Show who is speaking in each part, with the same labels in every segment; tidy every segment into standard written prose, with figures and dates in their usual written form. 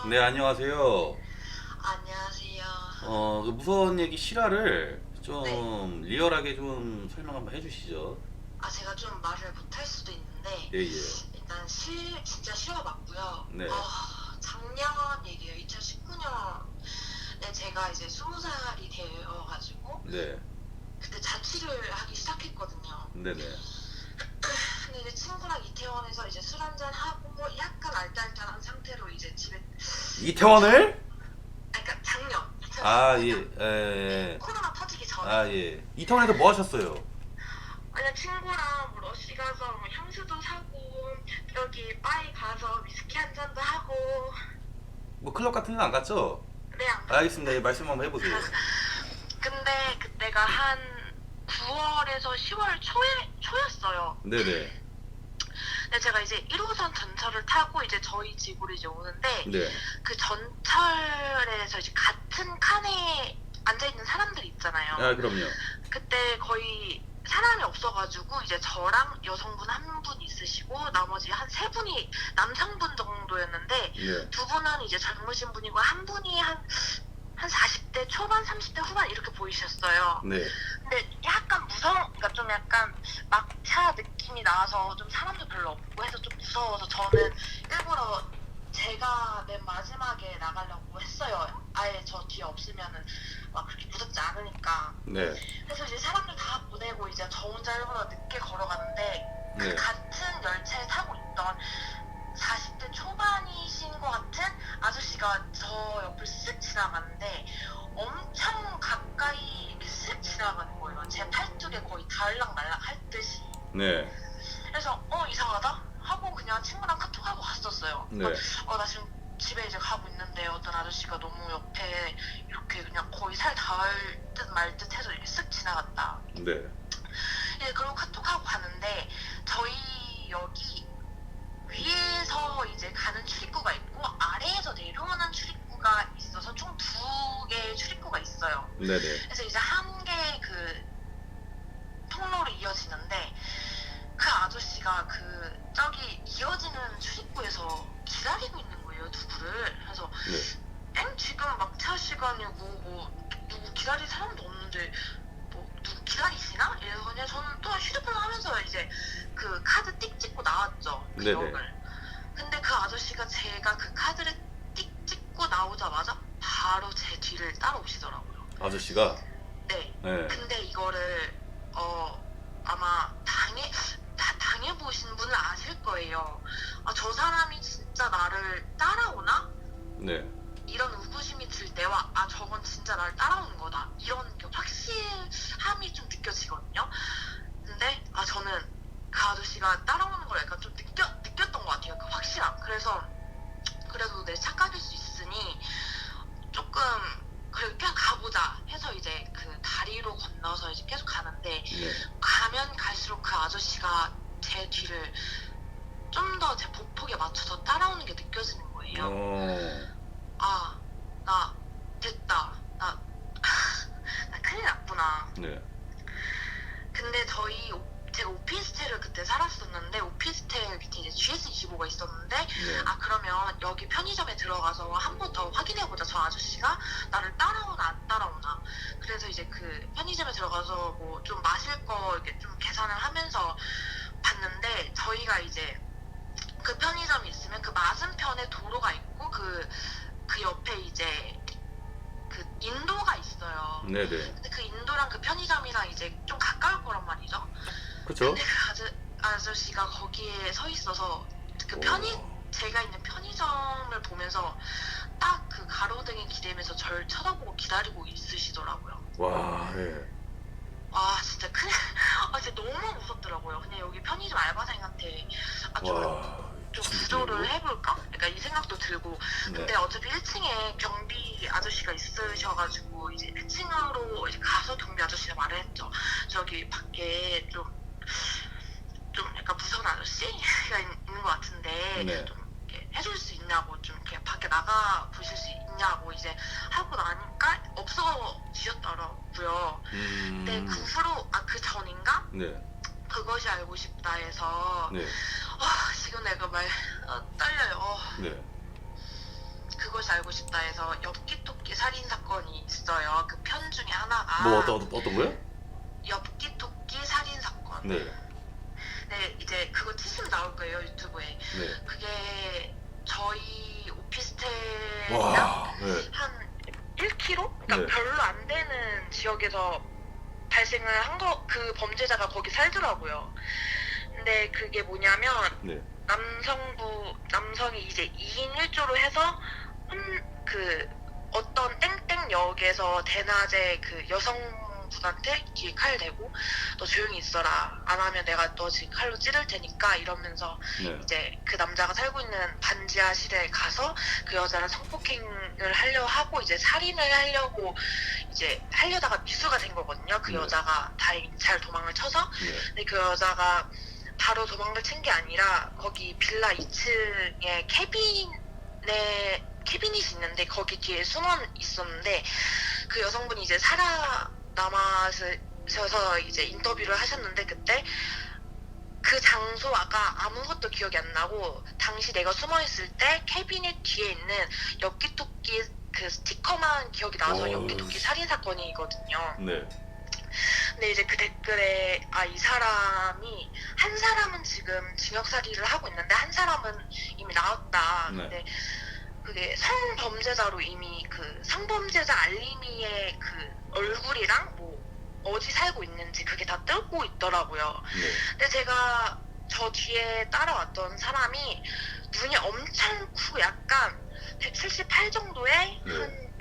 Speaker 1: 네,
Speaker 2: 안녕하세요.
Speaker 1: 안녕하세요.
Speaker 2: 안녕하세요.
Speaker 1: 그 무서운 얘기 실화를
Speaker 2: 네.
Speaker 1: 좀 리얼하게 좀 설명 한번 해주시죠.
Speaker 2: 제가 좀 말을 못할 수도 있는데,
Speaker 1: 예, 예.
Speaker 2: 일단 진짜 실화 맞고요.
Speaker 1: 네,
Speaker 2: 작년 얘기예요. 2019년에 제가 이제 20살이 되어가지고,
Speaker 1: 네,
Speaker 2: 그때 자취를 하기 시작했거든요.
Speaker 1: 네, 네.
Speaker 2: 근데 이제 친구랑 이태원에서 이제 술 한잔 하고, 약간 알딸딸한 상태로 이제 집에,
Speaker 1: 이태원을?
Speaker 2: 그러니까 작년,
Speaker 1: 아, 예,
Speaker 2: 2019년. 네,
Speaker 1: 예,
Speaker 2: 코로나 터지기
Speaker 1: 아,
Speaker 2: 전에.
Speaker 1: 예. 이태원에서 뭐 하셨어요?
Speaker 2: 아니야 친구랑 뭐 러쉬 가서 뭐 향수도 사고 여기 바에 가서 위스키 한 잔도 하고.
Speaker 1: 뭐 클럽 같은 데는 안 갔죠?
Speaker 2: 네, 안
Speaker 1: 알겠습니다.
Speaker 2: 갔습니다.
Speaker 1: 예, 말씀 한번 해보세요.
Speaker 2: 근데 그때가 한 9월에서 10월 초였어요.
Speaker 1: 네, 네,
Speaker 2: 근데 제가 이제 1호선 전철을 타고 이제 저희 집으로 이제 오는데,
Speaker 1: 네.
Speaker 2: 그 전철에서 이제 같은 칸에 앉아 있는 사람들이 있잖아요.
Speaker 1: 아, 그럼요.
Speaker 2: 그때 거의 사람이 없어가지고 이제 저랑 여성분 한 분 있으시고 나머지 한 세 분이 남성분 정도였는데,
Speaker 1: 네,
Speaker 2: 두 분은 이제 젊으신 분이고 한 분이 한 40대 초반 30대 후반 이렇게 보이셨어요.
Speaker 1: 네,
Speaker 2: 근데 약간 그러니까 좀 약간 막차 느낌이 나서 좀 사람도 별로 없고 해서 좀 무서워서 저는 일부러 제가 맨 마지막에 나가려고 했어요. 아예 저 뒤에 없으면은 막 그렇게 무섭지 않으니까.
Speaker 1: 네,
Speaker 2: 그래서 이제 사람들 다 보내고 이제 저 혼자 일부러 늦게 걸어가는데, 그
Speaker 1: 네.
Speaker 2: 같은 열차에 타고 있던 40대 초반이신 것 같은 아저씨가 저 옆을 쓱 지나가는데 엄청 가까이 이렇게 쓱 지나가는 거예요. 제 팔뚝에 거의 닿을락말락 할 듯이.
Speaker 1: 네,
Speaker 2: 그래서 이상하다 하고 그냥 친구랑 카톡하고 갔었어요.
Speaker 1: 네,
Speaker 2: 나 지금 집에 이제 가고 있는데 어떤 아저씨가 너무 옆에 이렇게 그냥 거의 살 닿을 듯 말 듯 해서 이렇게 쓱 지나갔다.
Speaker 1: 네.
Speaker 2: 예, 그리고 카톡하고 가는데 저희 여기 위에서 이제 가는 출입구가 있고 아래에서 내려오는 출입구가 있어서 총 두 개의 출입구가 있어요.
Speaker 1: 네, 네.
Speaker 2: 그래서 이제 한 개의 그 통로로 이어지는데, 그 아저씨가 그 저기 이어지는 출입구에서 기다리고 있는 거예요, 누구를. 그래서
Speaker 1: 네.
Speaker 2: 지금 막차 시간이고 뭐 누구 기다릴 사람도 없는데 뭐 누구 기다리시나? 이래서 그냥 저는 또 휴대폰 하면서 이제 그 카드 띡 찍고 나왔죠, 그
Speaker 1: 네네.
Speaker 2: 역을. 근데 그 아저씨가 제가 그 카드를 띡 찍고 나오자마자 바로 제 뒤를 따라오시더라고요.
Speaker 1: 아저씨가?
Speaker 2: 네.
Speaker 1: 네.
Speaker 2: 근데 이거를 아마 당해보신 분은 아실 거예요. 저 사람이 진짜 나를 따라오나?
Speaker 1: 네.
Speaker 2: 이런 의구심이 들 때와 저건 진짜 나를 따라오는 거다, 이런 게 확실함이 좀 느껴지거든요. 근데 저는 그 아저씨가 따라오는 걸 약간 좀 느꼈던 것 같아요, 그 확실함. 그래서 그래도 내 착각일 수 있으니 조금 그래 그냥 가보자 해서 이제 그 다리로 건너서 이제 계속 가는데,
Speaker 1: 네.
Speaker 2: 가면 갈수록 그 아저씨가 제 뒤를 좀 더 제 보폭에 맞춰서 따라오는 게 느껴지는 거예요. 나 됐다. 나 큰일 났구나.
Speaker 1: 네.
Speaker 2: 근데 제가 오피스텔을 그때 살았었는데, 오피스텔 밑에 이제 GS25가 있었는데,
Speaker 1: 네.
Speaker 2: 그러면 여기 편의점에 들어가서 한 번 더 확인해보자, 저 아저씨가 나를 따라오나 안 따라오나. 그래서 이제 그 편의점에 들어가서 뭐 좀 마실 거 이렇게 좀 계산을 하면서 봤는데, 저희가 이제 그 편의점이 있으면 그 맞은편에 도로가 있고 그 옆에 이제 그 인도가 있어요.
Speaker 1: 네네.
Speaker 2: 근데 그 인도랑 그 편의점이랑 이제 좀 가까울 거란 말이죠.
Speaker 1: 그쵸?
Speaker 2: 근데 그 아저씨가 거기에 서 있어서 제가 있는 편의점을 보면서 딱 그 가로등에 기대면서 저를 쳐다보고 기다리고 있으시더라고요.
Speaker 1: 와, 예.
Speaker 2: 진짜 진짜 너무 무섭더라고요. 그냥 여기 편의점 알바생한테
Speaker 1: 와,
Speaker 2: 좀
Speaker 1: 진짜
Speaker 2: 구조를
Speaker 1: 무서운데?
Speaker 2: 해볼까? 그러니까 이 생각도 들고.
Speaker 1: 네.
Speaker 2: 근데 어차피 1층에 경비 아저씨가 있으셔가지고 이제 1층으로 이제 가서 경비 아저씨가 말을 했죠. 저기 밖에 좀 약간 무서운 아저씨가 있는 것 같은데,
Speaker 1: 네.
Speaker 2: 좀 이렇게 해줄 수 있냐고, 좀 이렇게 밖에 나가 보실 수 있냐고 이제 하고 나니까 없어지셨더라고요. 근데 그 후로 그 전인가?
Speaker 1: 네.
Speaker 2: 그것이 알고 싶다 해서
Speaker 1: 네.
Speaker 2: 지금 내가 떨려요.
Speaker 1: 네.
Speaker 2: 그것이 그것이 알고 싶다 해서 엽기토끼 살인 사건이 있어요. 그 편 중에 하나가.
Speaker 1: 뭐 어떤 거요?
Speaker 2: 엽기토끼 살인 사건.
Speaker 1: 네.
Speaker 2: 네, 이제 그거 치시면 나올 거예요, 유튜브에.
Speaker 1: 네.
Speaker 2: 그게 저희 오피스텔이랑
Speaker 1: 와. 네.
Speaker 2: 한 1km? 그러니까
Speaker 1: 네.
Speaker 2: 별로 안 되는 지역에서 발생을 한 거, 그 범죄자가 거기 살더라고요. 근데 그게 뭐냐면,
Speaker 1: 네.
Speaker 2: 남성이 이제 2인 1조로 해서, 어떤 땡땡역에서 대낮에 그 여성분한테 뒤에 칼 대고, 너 조용히 있어라. 안 하면 내가 너 지금 칼로 찌를 테니까 이러면서
Speaker 1: 네.
Speaker 2: 이제 그 남자가 살고 있는 반지하실에 가서 그 여자를 성폭행을 하려 하고 이제 살인을 하려고 이제 하려다가 미수가 된 거거든요. 그
Speaker 1: 네.
Speaker 2: 여자가 다행히 잘 도망을 쳐서.
Speaker 1: 네.
Speaker 2: 근데 그 여자가 바로 도망을 친 게 아니라 거기 빌라 2층에 캐비닛이 있는데 거기 뒤에 숨어 있었는데 그 여성분이 이제 살아남아서 이제 인터뷰를 하셨는데 그때 그 장소가 아무것도 기억이 안 나고 당시 내가 숨어 있을 때 캐비닛 뒤에 있는 엽기토끼 그 스티커만 기억이 나서 엽기토끼 살인 사건이거든요.
Speaker 1: 네.
Speaker 2: 근데 이제 그 댓글에 이 사람이 한 사람은 지금 징역살이를 하고 있는데 한 사람은 이미 나왔다.
Speaker 1: 네.
Speaker 2: 근데 그게 성범죄자로 이미 그 성범죄자 알림이의 그 얼굴이랑 뭐 어디 살고 있는지 그게 다 뜨고 있더라고요.
Speaker 1: 네.
Speaker 2: 근데 제가 저 뒤에 따라왔던 사람이 눈이 엄청 크고 약간 178 정도의
Speaker 1: 네.
Speaker 2: 한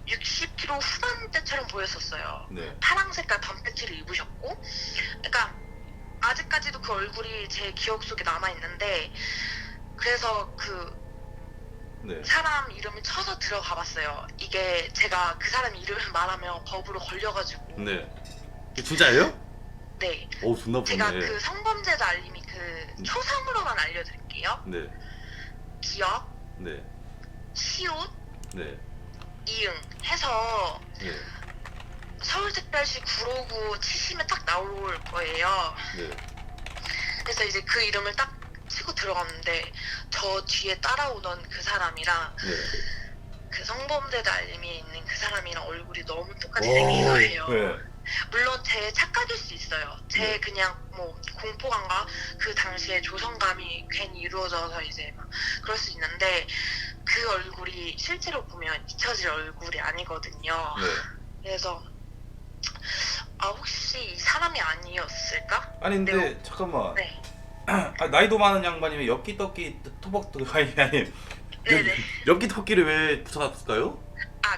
Speaker 2: 60kg 후반대처럼 보였었어요.
Speaker 1: 네.
Speaker 2: 파랑 색깔 반팬티를 입으셨고, 그러니까 아직까지도 그 얼굴이 제 기억 속에 남아 있는데, 그래서 그
Speaker 1: 네.
Speaker 2: 사람 이름을 쳐서 들어가 봤어요. 이게 제가 그 사람 이름을 말하면 법으로 걸려가지고.
Speaker 1: 네. 진짜예요?
Speaker 2: 네.
Speaker 1: 오, 존나
Speaker 2: 제가
Speaker 1: 부럽네.
Speaker 2: 그 성범죄자 알림이 그 초성으로만 알려드릴게요.
Speaker 1: 네.
Speaker 2: 기억,
Speaker 1: 네.
Speaker 2: 시옷,
Speaker 1: 네.
Speaker 2: 이응 해서
Speaker 1: 네.
Speaker 2: 서울특별시 959 치시면 딱 나올 거예요.
Speaker 1: 네.
Speaker 2: 그래서 이제 그 이름을 딱 치고 들어갔는데 저 뒤에 따라오던 그 사람이랑
Speaker 1: 네.
Speaker 2: 그 성범죄자 알림에 있는 그 사람이랑 얼굴이 너무 똑같이 생긴 거예요.
Speaker 1: 네.
Speaker 2: 물론 제 착각일 수 있어요. 제
Speaker 1: 네.
Speaker 2: 그냥 뭐 공포감과 그 당시에 조성감이 괜히 이루어져서 이제 막 그럴 수 있는데 그 얼굴이 실제로 보면 잊혀질 얼굴이 아니거든요.
Speaker 1: 네.
Speaker 2: 그래서 혹시 이 사람이 아니었을까?
Speaker 3: 아니 근데
Speaker 2: 네.
Speaker 3: 잠깐만.
Speaker 2: 네.
Speaker 3: 나이도 많은 양반이면 엽기떡기 토박도 아니
Speaker 2: 네네.
Speaker 1: 엽기 토끼를 왜 붙여놨을까요?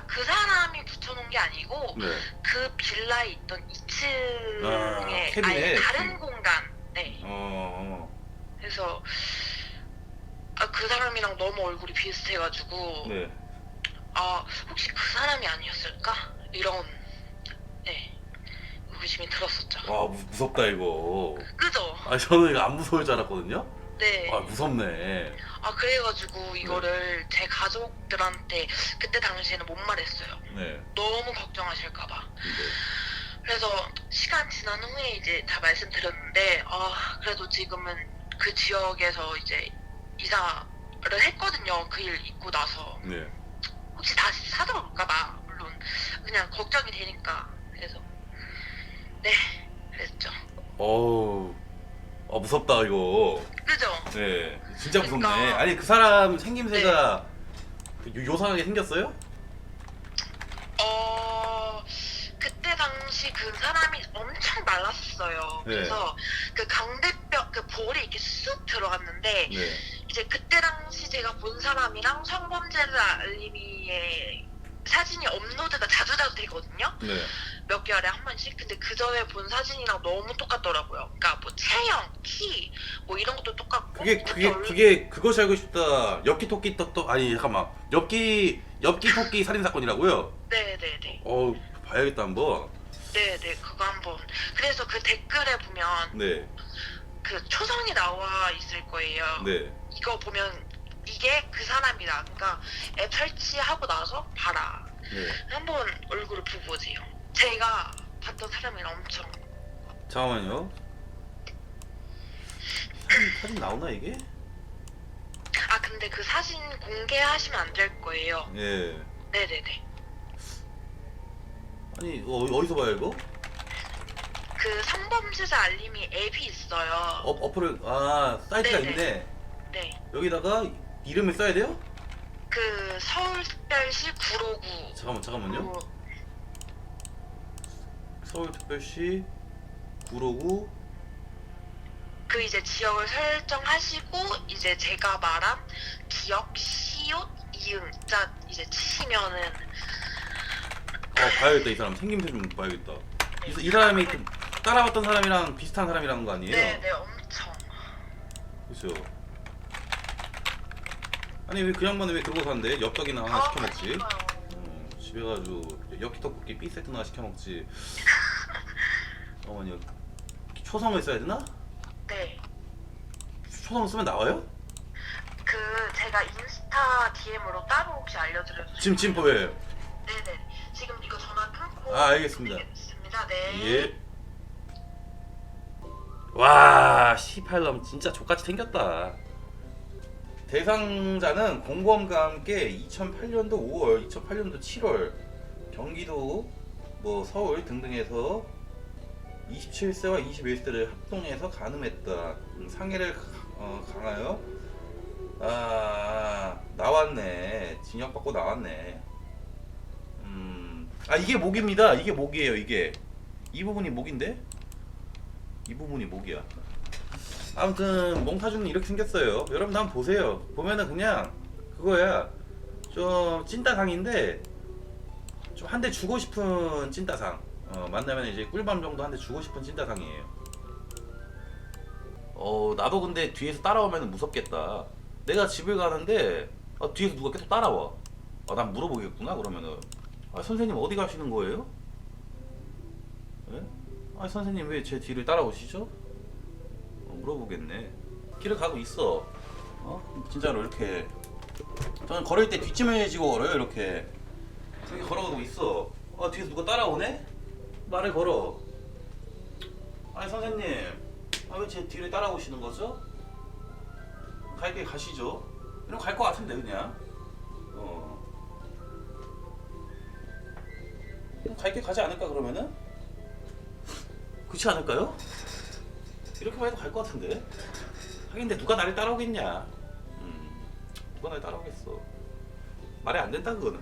Speaker 2: 그 사람이 붙여놓은 게 아니고
Speaker 1: 네.
Speaker 2: 그 빌라에 있던 2층에
Speaker 3: 캐비넷.
Speaker 2: 다른 공간. 네. 그래서 그 사람이랑 너무 얼굴이 비슷해가지고
Speaker 3: 네.
Speaker 2: 혹시 그 사람이 아니었을까? 이런 의심이 들었었죠.
Speaker 1: 와, 무섭다 이거.
Speaker 2: 그죠?
Speaker 1: 저는 이거 안 무서울 줄 알았거든요.
Speaker 2: 네.
Speaker 1: 무섭네.
Speaker 2: 그래가지고 이거를 제 가족들한테 그때 당시에는 못 말했어요.
Speaker 1: 네.
Speaker 2: 너무 걱정하실까봐.
Speaker 1: 네.
Speaker 2: 그래서 시간 지난 후에 이제 다 말씀드렸는데 그래도 지금은 그 지역에서 이제 이사를 했거든요. 그 일 있고 나서.
Speaker 1: 네.
Speaker 2: 혹시 다시 사들어올까봐 물론 그냥 걱정이 되니까. 그래서 네 그랬죠.
Speaker 1: 무섭다 이거.
Speaker 2: 그죠?
Speaker 1: 네. 진짜 무섭네.
Speaker 2: 그러니까.
Speaker 1: 아니 그 사람 생김새가 요상하게 생겼어요?
Speaker 2: 그때 당시 그 사람이 엄청 말랐어요.
Speaker 1: 네.
Speaker 2: 그래서 그 강대뼈 그 볼이 이렇게 쑥 들어갔는데
Speaker 1: 네.
Speaker 2: 이제 그때 당시 제가 본 사람이랑 성범죄자 알림이의 사진이 업로드가 자주 되거든요.
Speaker 1: 네.
Speaker 2: 몇 개월에 한 번씩. 근데 그 전에 본 사진이랑 너무 똑같더라고요. 그러니까 뭐 체형, 키, 뭐 이런 것도 똑같고.
Speaker 1: 그것이 알고 싶다. 엽기 토끼 아니 잠깐만. 엽기 토끼 살인 사건이라고요?
Speaker 2: 네네네.
Speaker 1: 봐야겠다 한번.
Speaker 2: 네네 그거 한번. 그래서 그 댓글에 보면
Speaker 1: 네.
Speaker 2: 그 초성이 나와 있을 거예요.
Speaker 1: 네.
Speaker 2: 이거 보면 이게 그 사람이다. 그러니까 앱 설치하고 나서 봐라.
Speaker 1: 네.
Speaker 2: 한번 얼굴을 보고 보세요. 제가 봤던 사람이랑 엄청.
Speaker 1: 잠깐만요. 사진 나오나 이게?
Speaker 2: 아 근데 그 사진 공개하시면 안 될 거예요.
Speaker 1: 예.
Speaker 2: 네네네.
Speaker 1: 아니 어디서 봐요 이거?
Speaker 2: 그 성범죄자 알림이 앱이 있어요.
Speaker 1: 어플을 사이트가
Speaker 2: 네네.
Speaker 1: 있네.
Speaker 2: 네.
Speaker 1: 여기다가 이름을 써야 돼요?
Speaker 2: 그 서울특별시 구로구.
Speaker 1: 잠깐만요.
Speaker 2: 구-
Speaker 1: 서울특별시 구로구.
Speaker 2: 그 이제 지역을 설정하시고 이제 제가 말한 기억, 시옷, 이응 자 이제 치시면은
Speaker 1: 봐야겠다. 이 사람 생김새 좀 봐야겠다. 이 사람이 좀 따라왔던 사람이랑 비슷한 사람이라는 거 아니에요?
Speaker 2: 네네 엄청.
Speaker 1: 그렇죠. 아니 왜 그 양반은 왜 그러고 사는데 엽떡이나 하나 시켜 먹지?
Speaker 2: 그러니까요.
Speaker 1: 집에 가지고 엽기 떡볶이 B 세트나 시켜 먹지. 어머니 초성을 써야 되나?
Speaker 2: 네.
Speaker 1: 초성을 쓰면 나와요?
Speaker 2: 그 제가 인스타 DM으로 따로 혹시 알려드려도
Speaker 1: 지금 보여요.
Speaker 2: 네네. 지금 이거 전화 끊고.
Speaker 1: 알겠습니다.
Speaker 2: 알겠습니다. 네.
Speaker 1: 예. 와, 18놈 진짜 족같이 생겼다. 대상자는 공범과 함께 2008년도 5월, 2008년도 7월 경기도 서울 등등에서 27세와 21세를 합동해서 간음했다. 상해를 강하여 나왔네. 징역받고 나왔네. 이게 목입니다. 이게 목이에요. 이게 이 부분이 목인데 이 부분이 목이야. 아무튼 몽타주는 이렇게 생겼어요. 여러분 한번 보세요. 보면은 그냥 그거야. 좀 찐따상인데 좀 한 대 주고 싶은 찐따상. 만나면 이제 꿀밤 정도 한 대 주고 싶은 찐따상이에요. 나도 근데 뒤에서 따라오면 무섭겠다. 내가 집을 가는데 뒤에서 누가 계속 따라와. 난 물어보겠구나 그러면은. 선생님 어디 가시는 거예요? 예? 선생님 왜 제 뒤를 따라오시죠? 물어보겠네. 길을 가고 있어. 진짜로 이렇게. 저는 걸을 때 뒷짐을 지고 걸어요. 이렇게 걸어가고 있어. 뒤에서 누가 따라오네? 말을 걸어. 선생님, 왜 제 뒤를 따라오시는 거죠? 갈 길 가시죠. 이러면 갈 것 같은데 그냥. 갈 길 가지 않을까 그러면은? 그렇지 않을까요? 이렇게 봐도 갈 것 같은데. 하긴 근데 누가 나를 따라오겠냐? 누가 나를 따라오겠어. 말이 안 된다 그거는.